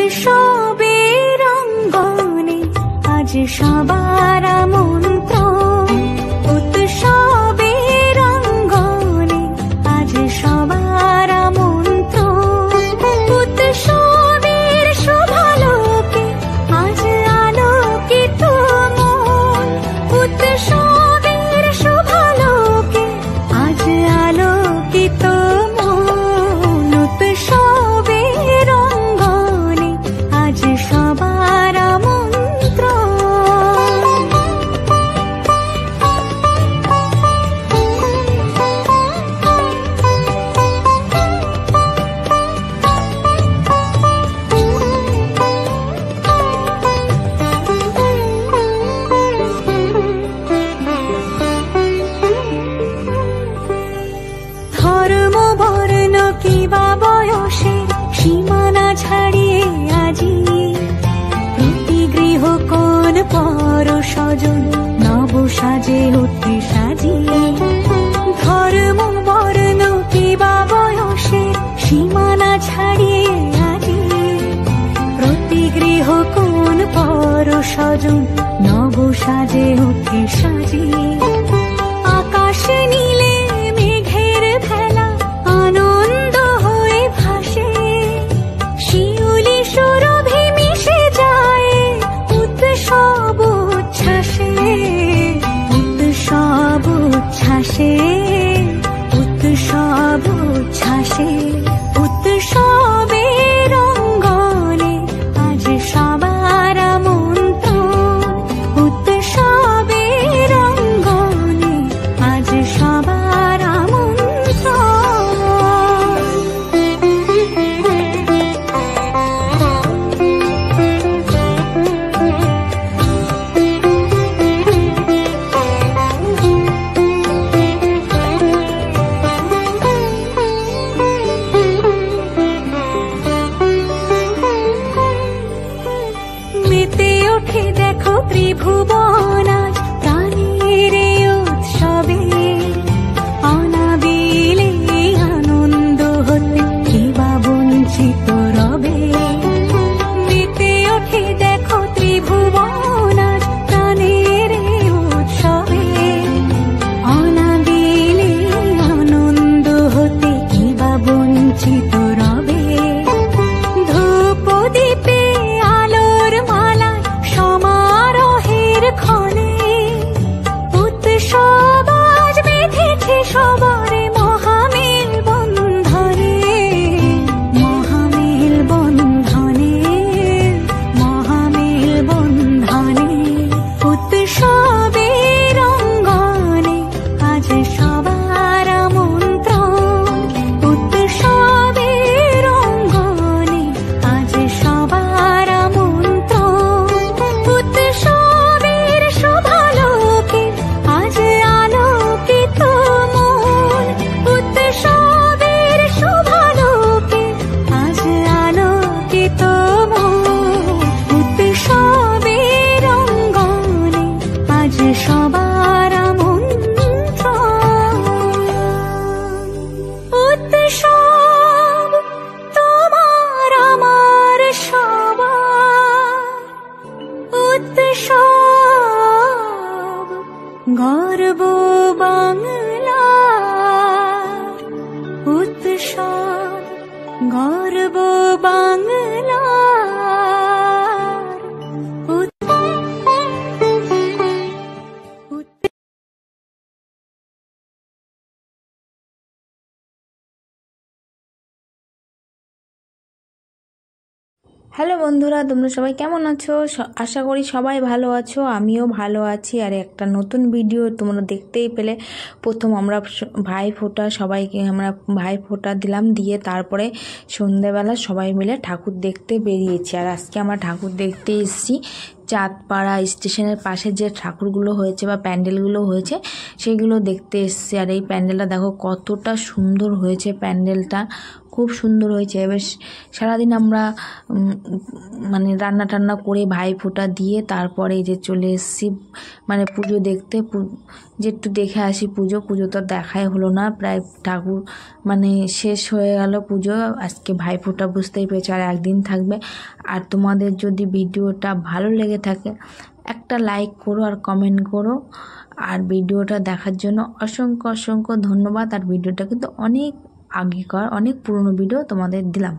উৎসবের অঙ্গনে আজ সবার আমন্ত্রণ। উৎসবের অঙ্গনে আজ সবার আমন্ত্রণ। উৎসবের শোভালোকে আজ আলোকিত মন। উৎসবের শোভালোকে আজ আলোকিত মন। উৎসবের অঙ্গনে আজ সবার আমন্ত্রণ। ধর্ম বর্ণ কিবা বয়সে সীমানা ছাড়িয়ে আজি প্রতি গৃহ কোন পর স্বজন নব সাজে উঠে সাজিয়ে। ধর্ম বর্ণ কিবা বয়সে সীমানা ছাড়িয়ে আজি প্রতি গৃহ কোন পর স্বজন নব সাজে উঠে সাজিয়ে। আকাশে নীলে মেঘের ভেলা আনন্দ হয়ে ভাসে। শিউলি সুরভি মিশে যায় উৎসব উচ্ছ্বাসে। উৎসব উচ্ছ্বাসে। উৎসব উচ্ছ্বাসে। উৎসবের অঙ্গনে আজ সবার আমন্ত্রণ। উৎসবের অঙ্গনে আজ সবার আমন্ত্রণ। মেতে ওঠে দেখো ত্রিভুবন আজ প্রাণের এই উৎসবে। অনাবিলে আনন্দ হতে কিবা বঞ্চিত রবে। মেতে ওঠে দেখো ত্রিভুবন আজ প্রাণের এই উৎসবে। অনাবিলে আনন্দ হতে কিবা বঞ্চিত রবে। ধূপ দীপে আলোর মালা সমারোহের ক্ষণে। উৎসব আজ বেঁধেছে সবার মহামেল বন্ধনে। মহামেল বন্ধনে। মহামেল বন্ধনে। উৎসবের অঙ্গনে আজ সবার আমন্ত্রণ। উৎসবের অঙ্গনে আজ সবার আমন্ত্রণ। উৎসবের শোভালোকে আজ আলোকিত মন। উৎসবের শোভালোকে আজ আলোকিত মন। উৎসবের অঙ্গনে আজ সবার আমন্ত্রণ। উৎসব তোমার আমার সবার। উৎসব গর্ব বাংলার। উৎসব গর্ব বাংলার। হ্যালো বন্ধুরা, তোমরা সবাই কেমন আছো? আশা করি সবাই ভালো আছো। আমিও ভালো আছি। আর একটা নতুন ভিডিও তোমরা দেখতেই পেলে। প্রথম আমরা ভাইফোঁটা, সবাইকে আমরা ভাইফোঁটা দিলাম, দিয়ে তারপরে সন্ধেবেলা সবাই মিলে ঠাকুর দেখতে বেরিয়েছি। আর আজকে আমরা ঠাকুর দেখতে এসেছি চাঁদপাড়া স্টেশনের পাশে যে ঠাকুরগুলো হয়েছে বা প্যান্ডেলগুলো হয়েছে সেগুলো দেখতে এসেছি। আর এই প্যান্ডেলটা দেখো কতটা সুন্দর হয়েছে। প্যান্ডেলটা খুব সুন্দর হয়েছে। বেশ সারাদিন আমরা মানে রান্না টান্না করে ভাইফোঁটা দিয়ে তারপরে যে চলে এসেছি মানে পুজো দেখতে, যে একটু দেখে আসি পুজো তো দেখাই হলো না, প্রায় ঠাকুর মানে শেষ হয়ে গেল পুজো। আজকে ভাইফোঁটা বুঝতেই পেরেছো, আর একদিন থাকবে। আর তোমাদের যদি ভিডিওটা ভালো লেগে থাকে একটা লাইক করো আর কমেন্ট করো। আর ভিডিওটা দেখার জন্য অসংখ্য ধন্যবাদ। আর ভিডিওটা কিন্তু অনেক আগেকার, অনেক পুরনো ভিডিও তোমাদের দিলাম।